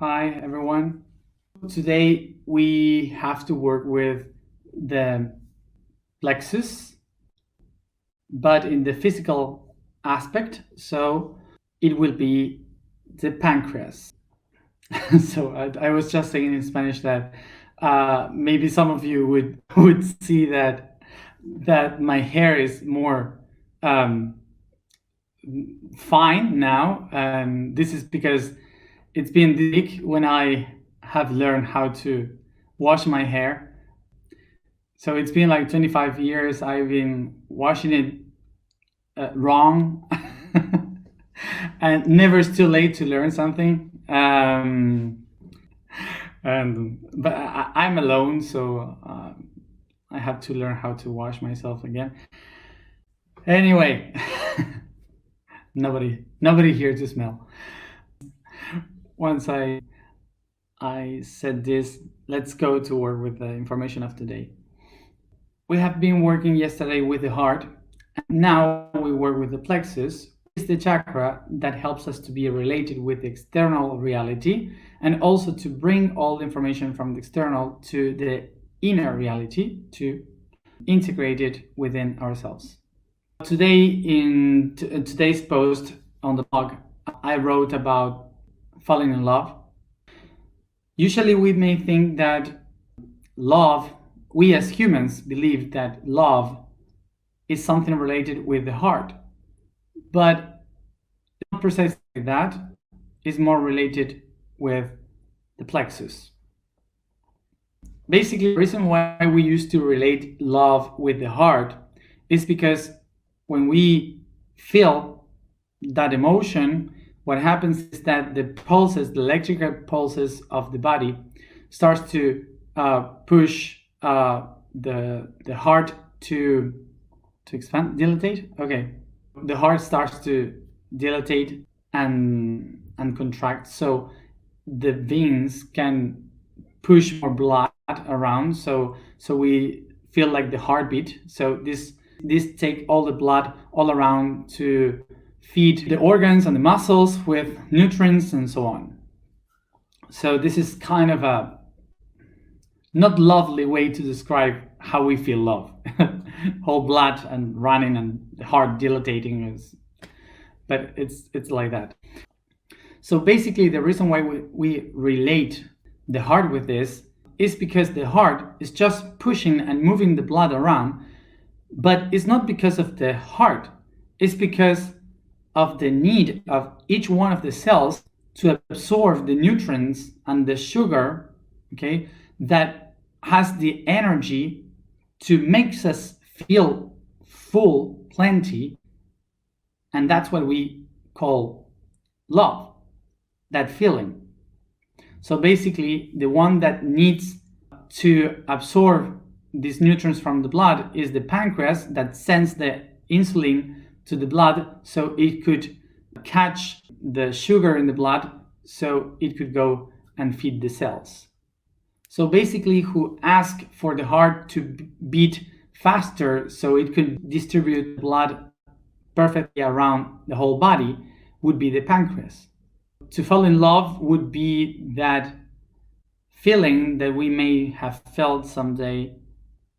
Hi, everyone. Today we have to work with the plexus, but in the physical aspect. So it will be the pancreas. I was just saying in Spanish that maybe some of you would see that my hair is more um, fine now, and this is because it's been the week when I have learned how to wash my hair. So it's been like 25 years I've been washing it wrong, and never is too late to learn something. I'm alone, so I have to learn how to wash myself again. Anyway, nobody here to smell. Once I said this, let's go to work with the information of today. We have been working yesterday with the heart, and now we work with the plexus. It's the chakra that helps us to be related with the external reality and also to bring all the information from the external to the inner reality to integrate it within ourselves. Today, in today's post on the blog, I wrote about falling in love. Usually, we may think that love, we as humans believe that love is something related with the heart, but not precisely that. Is more related with the plexus. Basically, the reason why we used to relate love with the heart is because when we feel that emotion, what happens is that the pulses, the electrical pulses of the body, starts to push the heart to expand, dilate. Okay, the heart starts to dilate and contract, so the veins can push more blood around. So we feel like the heartbeat. So this take all the blood all around to feed the organs and the muscles with nutrients and so on. So this is kind of a not lovely way to describe how we feel love. Whole blood and running and the heart dilating is, but it's like that. So basically, the reason why we relate the heart with this is because the heart is just pushing and moving the blood around, but it's not because of the heart. It's because of the need of each one of the cells to absorb the nutrients and the sugar, okay, that has the energy to make us feel full, plenty, and that's what we call love, that feeling. So basically, the one that needs to absorb these nutrients from the blood is the pancreas that sends the insulin to the blood so it could catch the sugar in the blood so it could go and feed the cells. So basically, who ask for the heart to beat faster so it could distribute blood perfectly around the whole body would be the pancreas. To fall in love would be that feeling that we may have felt someday,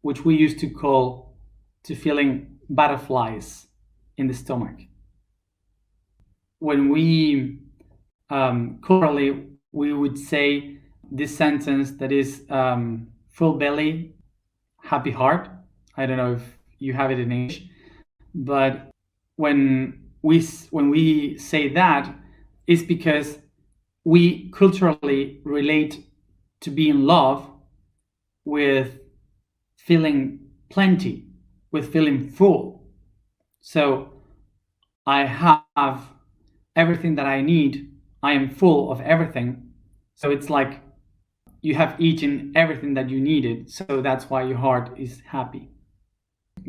which we used to call to feeling butterflies in the stomach. When we culturally, we would say this sentence that is full belly, happy heart. I don't know if you have it in English, but when we say that, it's because we culturally relate to be in love with feeling plenty, with feeling full. So I have everything that I need. I am full of everything. So it's like you have eaten everything that you needed. So that's why your heart is happy.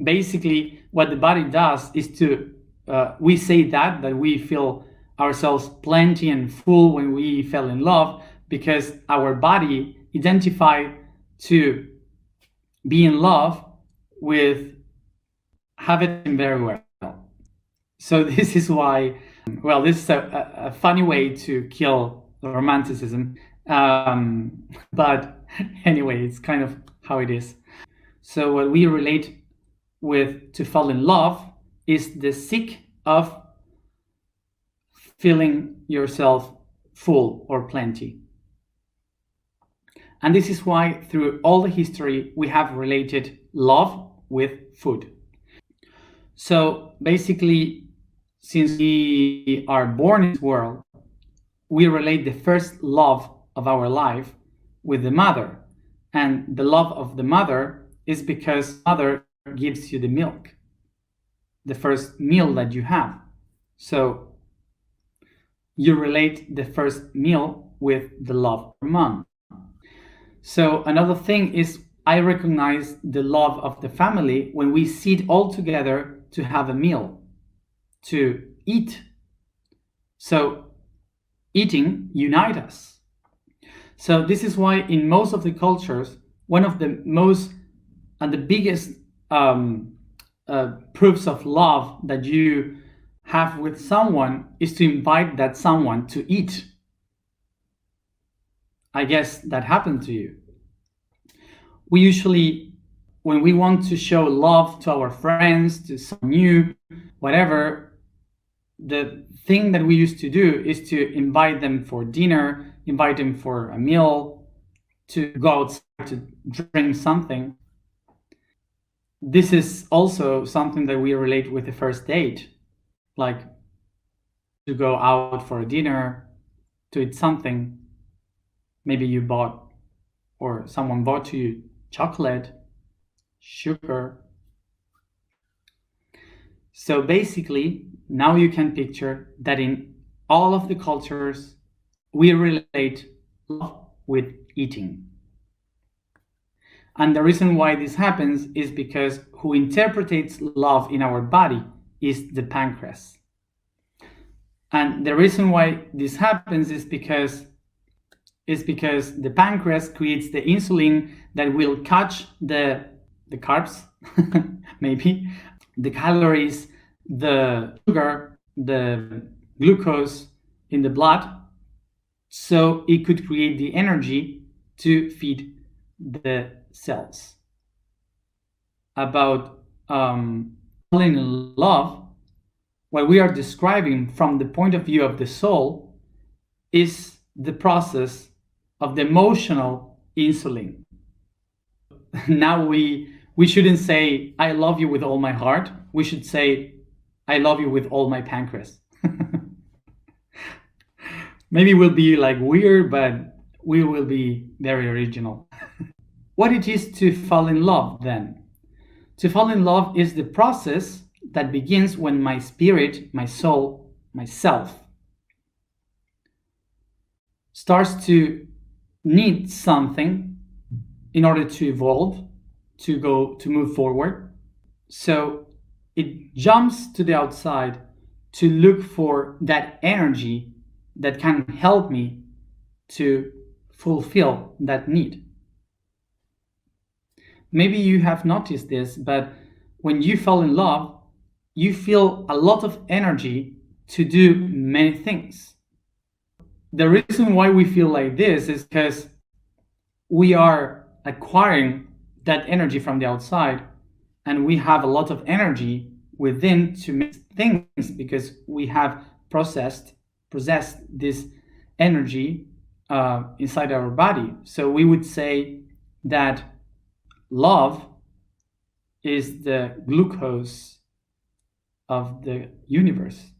Basically, what the body does is to, we say that we feel ourselves plenty and full when we fell in love because our body identified to be in love with have it very well. So this is why, well, this is a funny way to kill romanticism. But anyway, it's kind of how it is. So what we relate with to fall in love is the seek of feeling yourself full or plenty. And this is why through all the history we have related love with food. So basically, since we are born in this world, we relate the first love of our life with the mother. And the love of the mother is because mother gives you the milk, the first meal that you have. So you relate the first meal with the love of mom. So another thing is I recognize the love of the family when we sit all together to have a meal, to eat. So eating unites us. So this is why in most of the cultures, one of the most and the biggest proofs of love that you have with someone is to invite that someone to eat. I guess that happened to you. We usually, when we want to show love to our friends, to someone new, whatever, the thing that we used to do is to invite them for dinner, invite them for a meal, to go outside to drink something. This is also something that we relate with the first date, like to go out for a dinner, to eat something. Maybe you bought or someone bought you chocolate, sugar. So basically, now you can picture that in all of the cultures, we relate love with eating. And the reason why this happens is because who interprets love in our body is the pancreas. And the reason why this happens is because the pancreas creates the insulin that will catch the carbs, maybe, the calories, the sugar, the glucose in the blood, so it could create the energy to feed the cells. About falling in love, what we are describing from the point of view of the soul is the process of the emotional insulin. Now we shouldn't say I love you with all my heart. We should say I love you with all my pancreas. Maybe we'll be like weird, but we will be very original. What it is to fall in love then? To fall in love is the process that begins when my spirit, my soul, myself starts to need something in order to evolve, to move forward. So it jumps to the outside to look for that energy that can help me to fulfill that need. Maybe you have noticed this, but when you fall in love, you feel a lot of energy to do many things. The reason why we feel like this is because we are acquiring that energy from the outside, and we have a lot of energy within to make things because we have possessed this energy inside our body. So we would say that love is the glucose of the universe.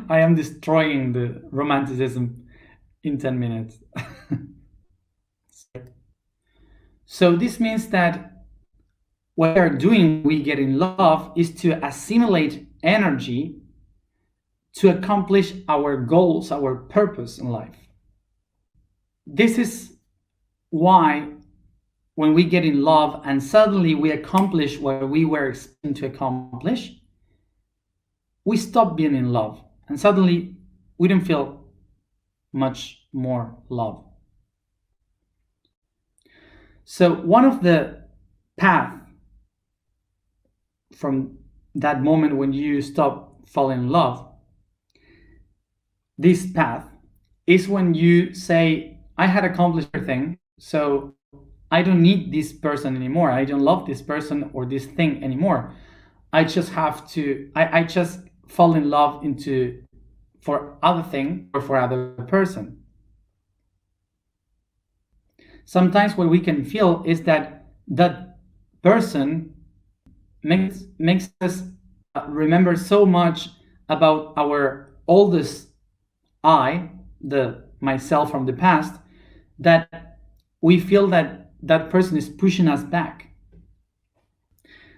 I am destroying the romanticism in 10 minutes. So this means that what we are doing when we get in love is to assimilate energy to accomplish our goals, our purpose in life. This is why when we get in love and suddenly we accomplish what we were expecting to accomplish, we stop being in love and suddenly we don't feel much more love. So one of the paths from that moment when you stop falling in love, this path is when you say, I had accomplished everything, so I don't need this person anymore. I don't love this person or this thing anymore. I just have to, I just fall in love into for other thing or for other person. Sometimes what we can feel is that that person makes us remember so much about our oldest I, the myself from the past, that we feel that that person is pushing us back.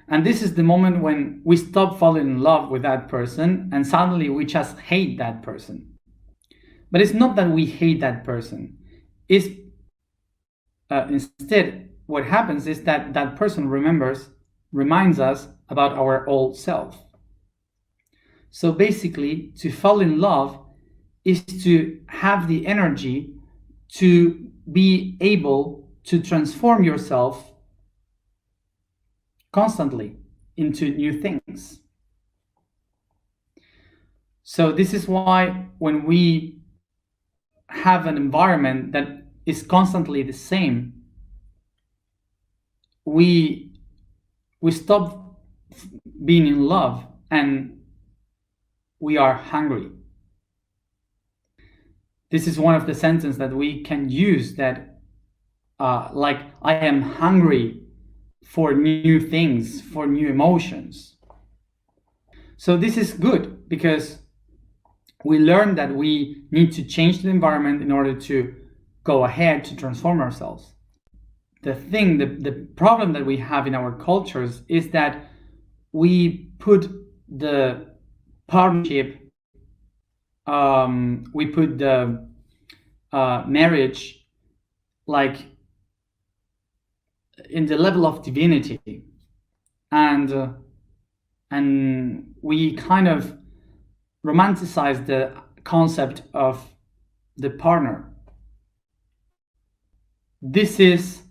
And this is the moment when we stop falling in love with that person and suddenly we just hate that person. But it's not that we hate that person. It's instead what happens is that that person reminds us about our old self. So basically, to fall in love is to have the energy to be able to transform yourself constantly into new things. So this is why when we have an environment that is constantly the same, we stop being in love and we are hungry. This is one of the sentences that we can use, that like, I am hungry for new things, for new emotions. So this is good because we learn that we need to change the environment in order to go ahead to transform ourselves. The problem that we have in our cultures is that we put the partnership, we put the marriage like in the level of divinity, and we kind of romanticize the concept of the partner. This is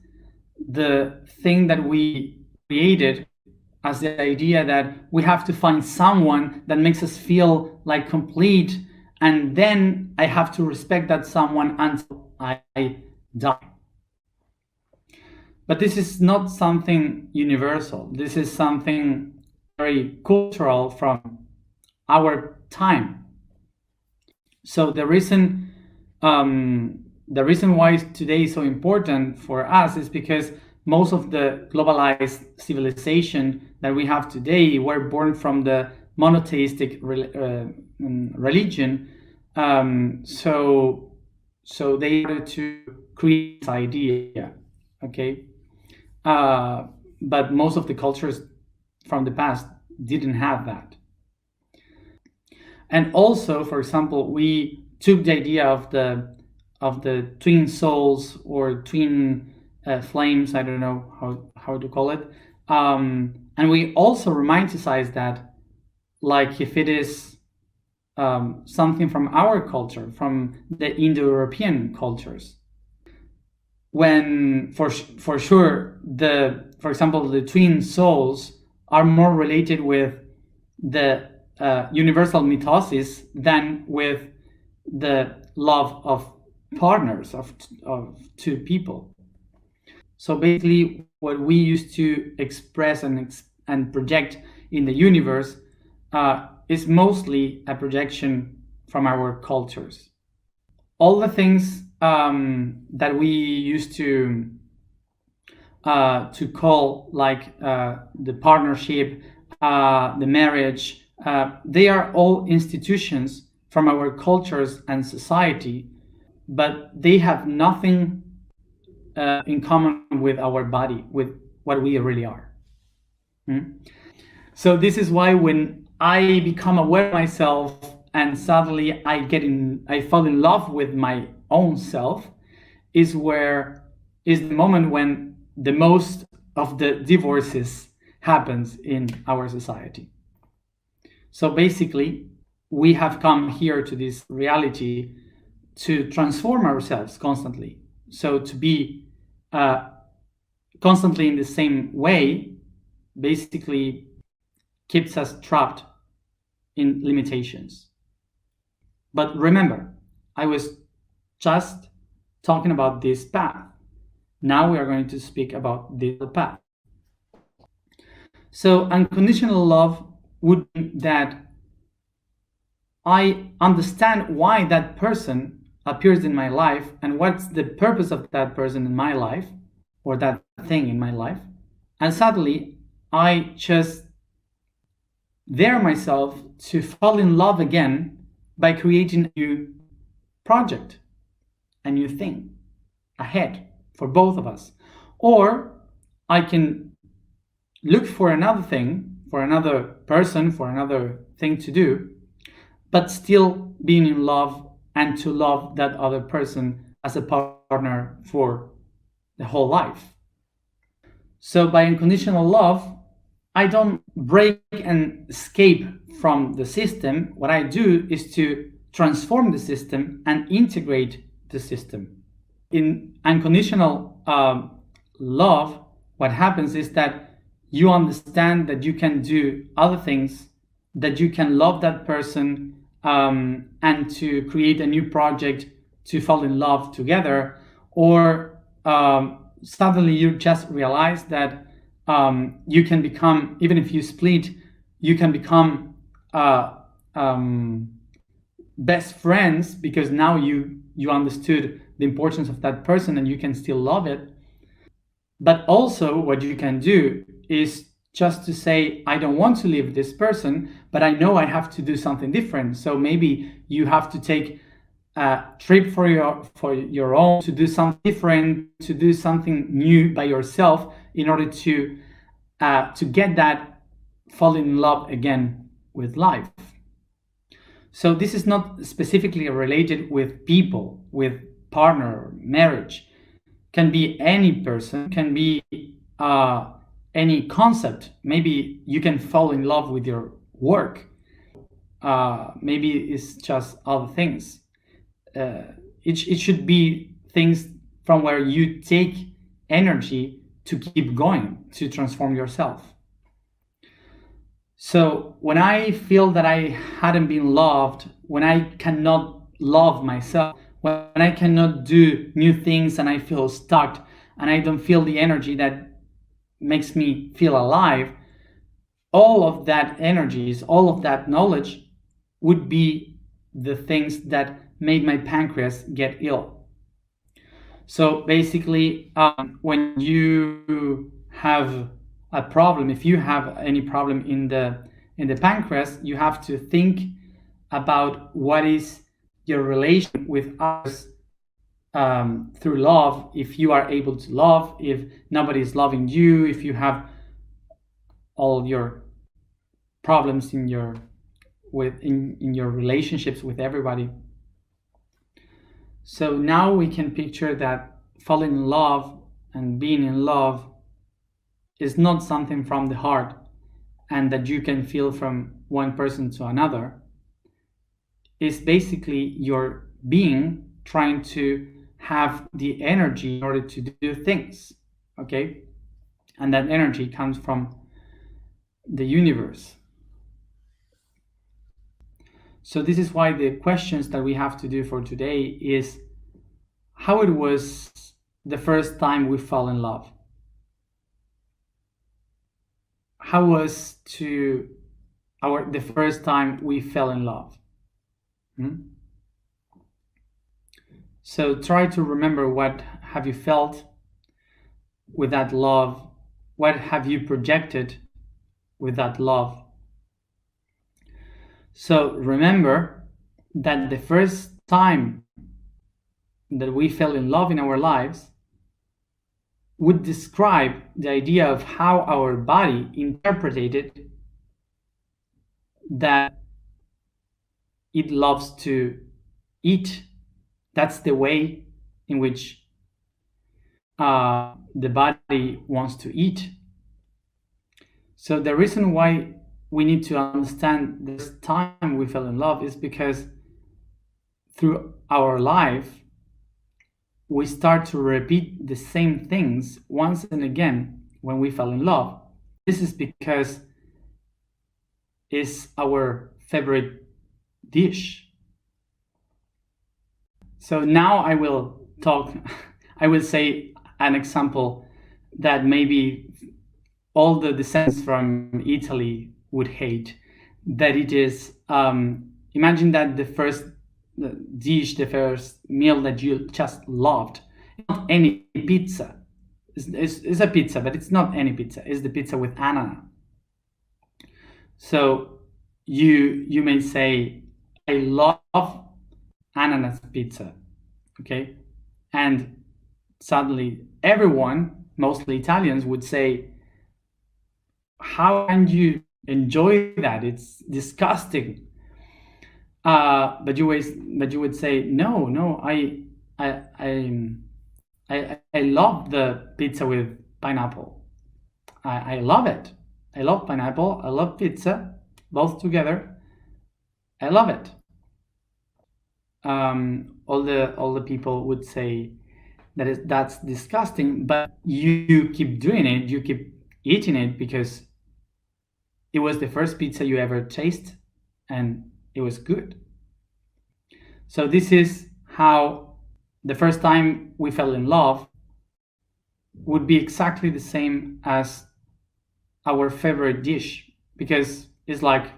the thing that we created as the idea that we have to find someone that makes us feel like complete, and then I have to respect that someone until I die. But this is not something universal. This is something very cultural from our time. So the reason why today is so important for us is because most of the globalized civilization that we have today were born from the monotheistic religion. So they wanted to create this idea, okay? But most of the cultures from the past didn't have that. And also, for example, we took the idea of the twin souls or twin flames, I don't know how to call it, and we also romanticize that, like if it is something from our culture, from the Indo-European cultures, when for sure for example the twin souls are more related with the universal mitosis than with the love of partners, of two people. So basically what we used to express and project in the universe is mostly a projection from our cultures. All the things that we used to call like the partnership, the marriage, they are all institutions from our cultures and society, but they have nothing in common with our body, with what we really are. So this is why when I become aware of myself and suddenly I fall in love with my own self, is the moment when the most of the divorces happens in our society. So basically, we have come here to this reality to transform ourselves constantly. So to be constantly in the same way basically keeps us trapped in limitations. But remember, I was just talking about this path. Now we are going to speak about the path. So unconditional love would mean that I understand why that person appears in my life and what's the purpose of that person in my life or that thing in my life. And suddenly I just dare myself to fall in love again by creating a new project, a new thing ahead for both of us. Or I can look for another thing, for another person, for another thing to do, but still being in love and to love that other person as a partner for the whole life. So by unconditional love, I don't break and escape from the system. What I do is to transform the system and integrate the system. In unconditional love, what happens is that you understand that you can do other things, that you can love that person, and to create a new project to fall in love together, or suddenly you just realize that you can become, even if you split, you can become best friends because now you understood the importance of that person and you can still love it. But also what you can do is just to say, I don't want to leave this person, but I know I have to do something different. So maybe you have to take a trip for your own, to do something different, to do something new by yourself in order to get that fall in love again with life. So this is not specifically related with people, with partner, marriage. Can be any person, can be any concept. Maybe you can fall in love with your work. Maybe it's just other things. It should be things from where you take energy to keep going, to transform yourself. So when I feel that I hadn't been loved, when I cannot love myself, when I cannot do new things and I feel stuck and I don't feel the energy that makes me feel alive, all of that energies, all of that knowledge would be the things that made my pancreas get ill. So basically, when you have a problem, if you have any problem in the pancreas, you have to think about what is your relation with others through love. If you are able to love, if nobody is loving you, if you have all your problems in your relationships with everybody. So now we can picture that falling in love and being in love is not something from the heart and that you can feel from one person to another. It's basically your being trying to have the energy in order to do things, okay? And that energy comes from the universe. So this is why the questions that we have to do for today is how it was the first time we fell in love. How was the first time we fell in love? So try to remember, what have you felt with that love? What have you projected with that love? So remember that the first time that we fell in love in our lives would describe the idea of how our body interpreted that it loves to eat. That's the way in which the body wants to eat. So the reason why we need to understand this time we fell in love is because through our life we start to repeat the same things once and again when we fell in love. This is because it's our favorite dish. So now I will talk, I will say an example that maybe all the descendants from Italy would hate. That it is, imagine that the first dish, the first meal that you just loved, not any pizza. It's a pizza, but it's not any pizza. It's the pizza with ananas. So you may say, I love ananas pizza, okay? And suddenly everyone, mostly Italians, would say, how can you enjoy that? It's disgusting. But you would say, no, I love the pizza with pineapple. I love it. I love pineapple. I love pizza, both together. I love it. All the people would say that's disgusting, but you keep doing it. You keep eating it because it was the first pizza you ever tasted, and it was good. So this is how the first time we fell in love would be exactly the same as our favorite dish, because it's like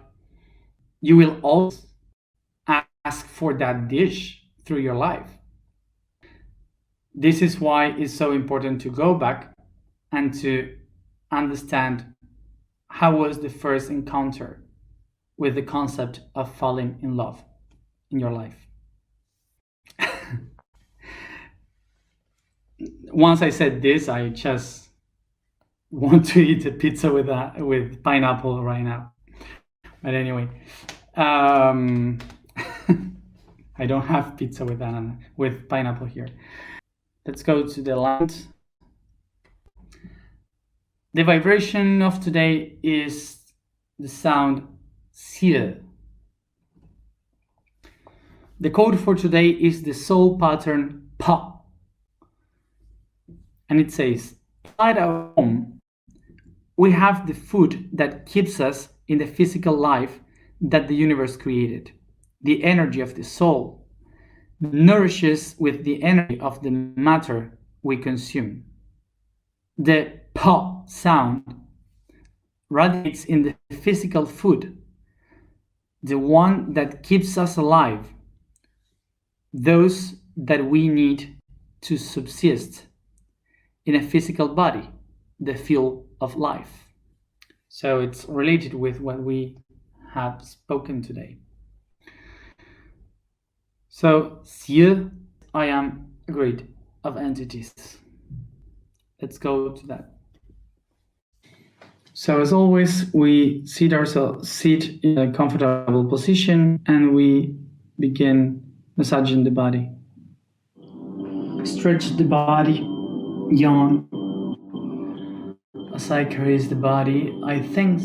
you will always ask for that dish through your life. This is why it's so important to go back and to understand how was the first encounter with the concept of falling in love in your life. Once I said this, I just want to eat a pizza with pineapple right now. But anyway, I don't have pizza with pineapple here. Let's go to the land. The vibration of today is the sound SIR. The code for today is the soul pattern PA. And it says, inside our home, we have the food that keeps us in the physical life that the universe created. The energy of the soul nourishes with the energy of the matter we consume. The PA sound radiates in the physical food, the one that keeps us alive, those that we need to subsist in a physical body, the fuel of life. So it's related with what we have spoken today. So, here I am a grid of entities. Let's go to that. So as always, we sit in a comfortable position and we begin massaging the body. Stretch the body, yawn. As I caress the body, I thank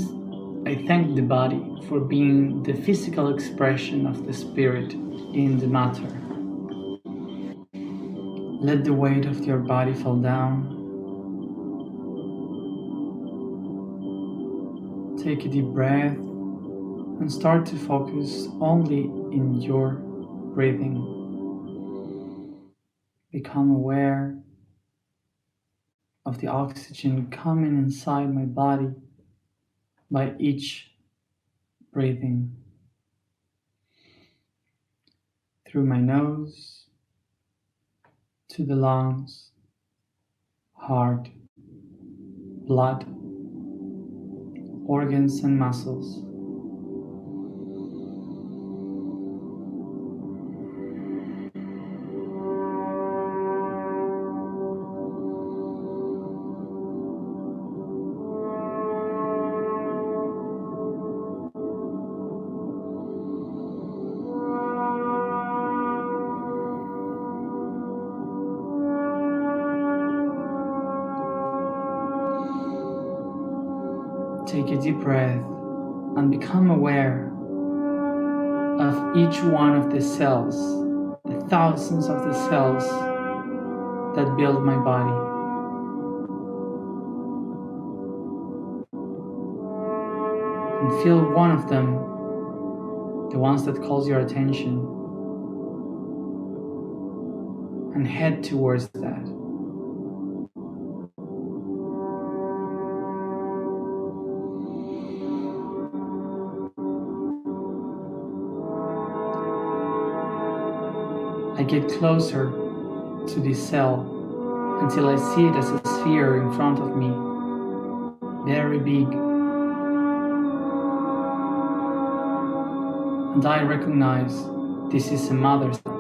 the body for being the physical expression of the spirit in the matter. Let the weight of your body fall down. Take a deep breath and start to focus only in your breathing. Become aware of the oxygen coming inside my body by each breathing. Through my nose, to the lungs, heart, blood, organs and muscles. Take a deep breath and become aware of each one of the cells, the thousands of the cells that build my body. And feel one of them, the ones that calls your attention. and head towards that. I get closer to this cell until I see it as a sphere in front of me, very big. And I recognize this is a mother cell.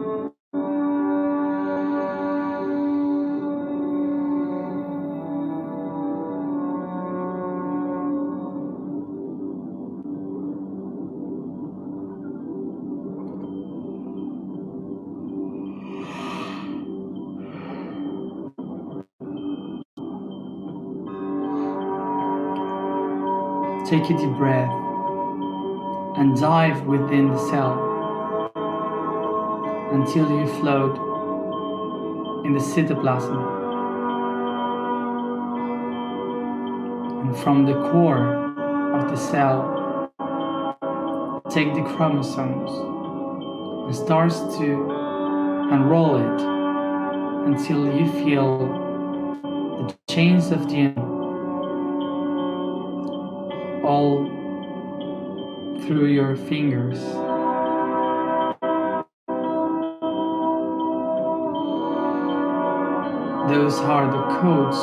Take a deep breath and dive within the cell until you float in the cytoplasm. And from the core of the cell, take the chromosomes and start to unroll it until you feel the chains of DNA all through your fingers. Those are the codes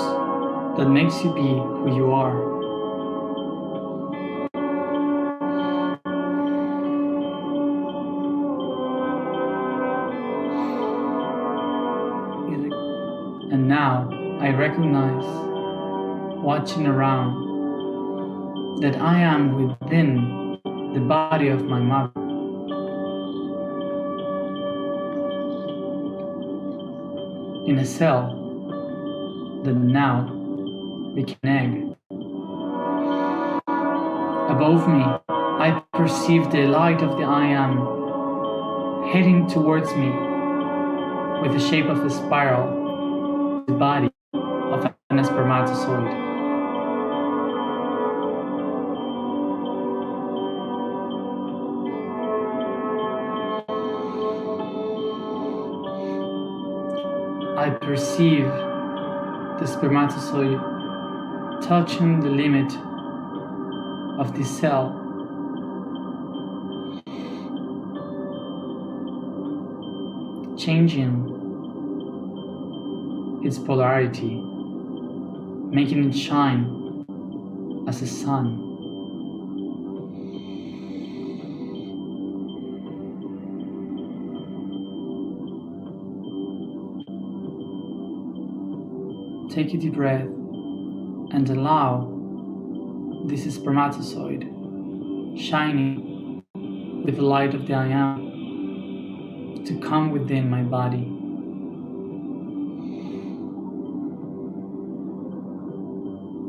that makes you be who you are. And now I recognize, watching around, that I am within the body of my mother. In a cell that now became an egg. Above me, I perceive the light of the I Am heading towards me with the shape of a spiral, the body of a spermatozoid. I perceive the spermatozoid touching the limit of the cell. Changing its polarity, making it shine as a sun. Take a deep breath and allow this spermatozoid shining with the light of the I Am to come within my body.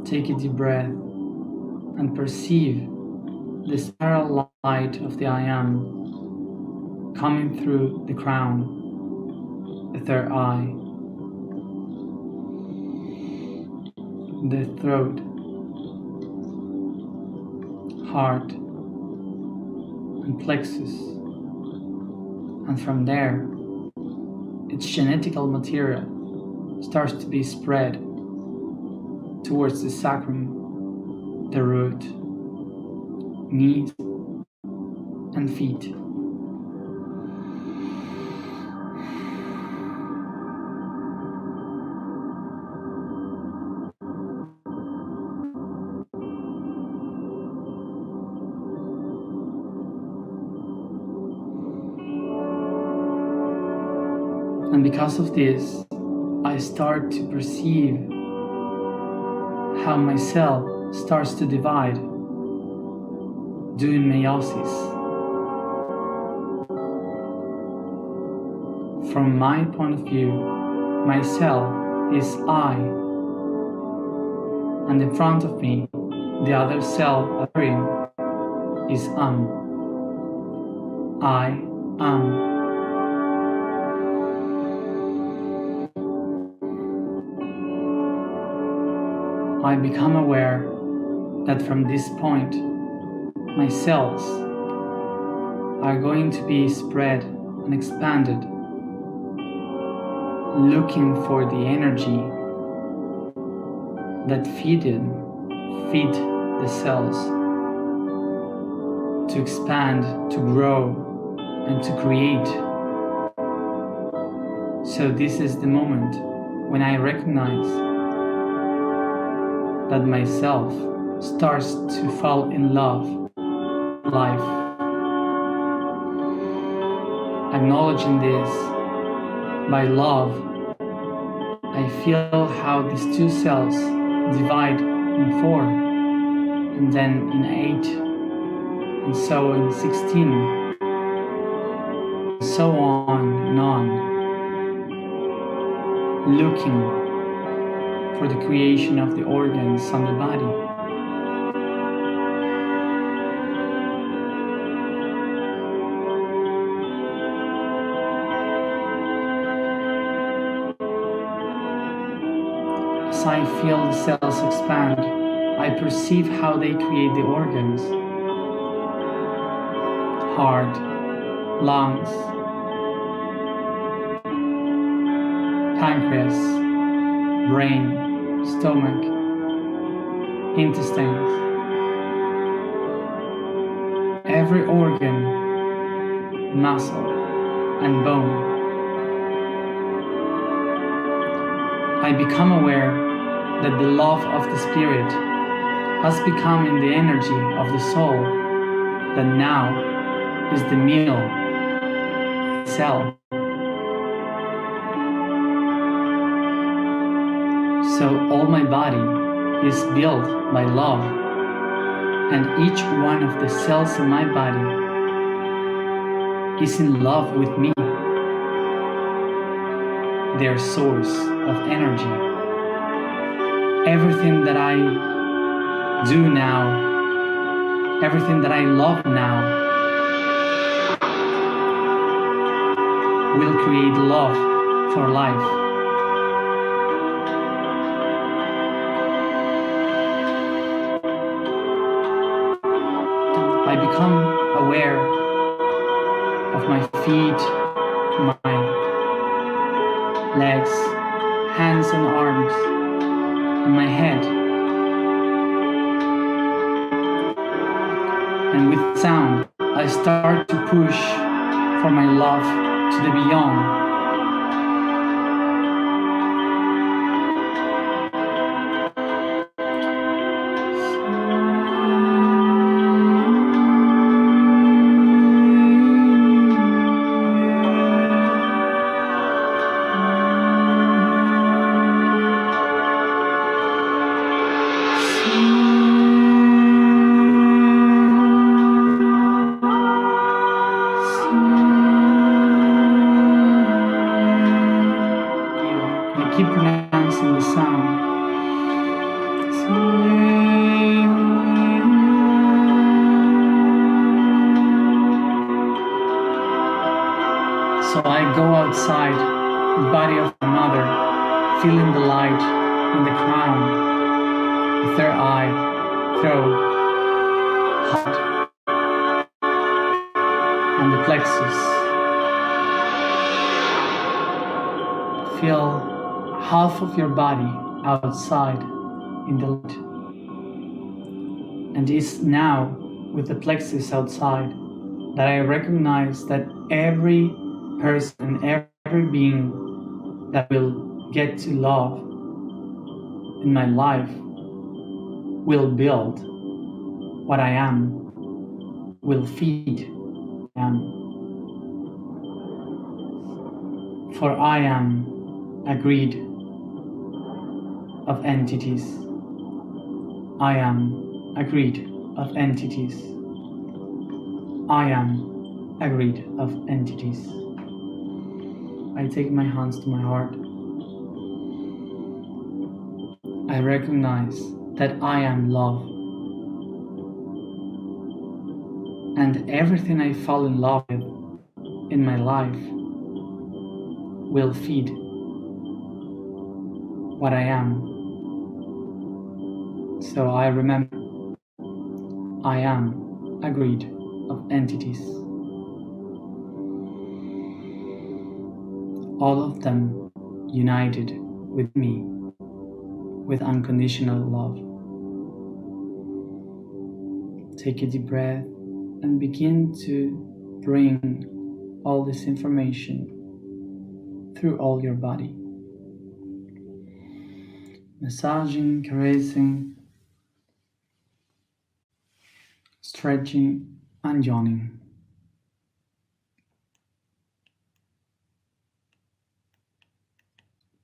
Take a deep breath and perceive the spiral light of the I Am coming through the crown, the third eye, the throat, heart, and plexus, and from there, its genetical material starts to be spread towards the sacrum, the root, knees, and feet. And because of this, I start to perceive how my cell starts to divide, doing meiosis. From my point of view, my cell is I, and in front of me, the other cell appearing is I am. I become aware that from this point, my cells are going to be spread and expanded looking for the energy that feed the cells to expand, to grow, and to create. So this is the moment when I recognize that myself starts to fall in love with life. Acknowledging this, by love, I feel how these two cells divide in 4, and then in 8, and so in 16, and so on and on, looking for the creation of the organs on the body. As I feel the cells expand, I perceive how they create the organs. Heart, lungs, pancreas, brain, stomach, intestines. Every organ, muscle, and bone. I become aware that the love of the spirit has become in the energy of the soul that now is the meal cell. So all my body is built by love, and each one of the cells in my body is in love with me, their source of energy. Everything that I do now, everything that I love now, will create love for life. I become aware of my feet, my legs, hands and arms, and my head. And with sound, I start to push for my love to the beyond. Keep pronouncing the sound. So I go outside the body of my mother, feeling the light in the crown, the third eye, throat, heart, and the plexus. Feel half of your body outside in the light, and it's now with the plexus outside that I recognize that every person, every being that will get to love in my life will build what I am, will feed what I am. For I am a greed of entities. I am a greed of entities. I am a greed of entities. I take my hands to my heart. I recognize that I am love. And everything I fall in love with in my life will feed what I am. So I remember I am a greed of entities. All of them united with me, with unconditional love. Take a deep breath and begin to bring all this information through all your body. Massaging, caressing, stretching, and yawning.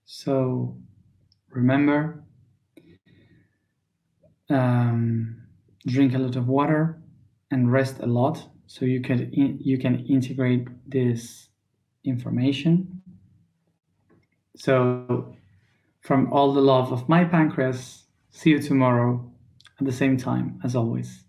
So remember, drink a lot of water and rest a lot so you can integrate this information. So from all the love of my pancreas, see you tomorrow at the same time as always.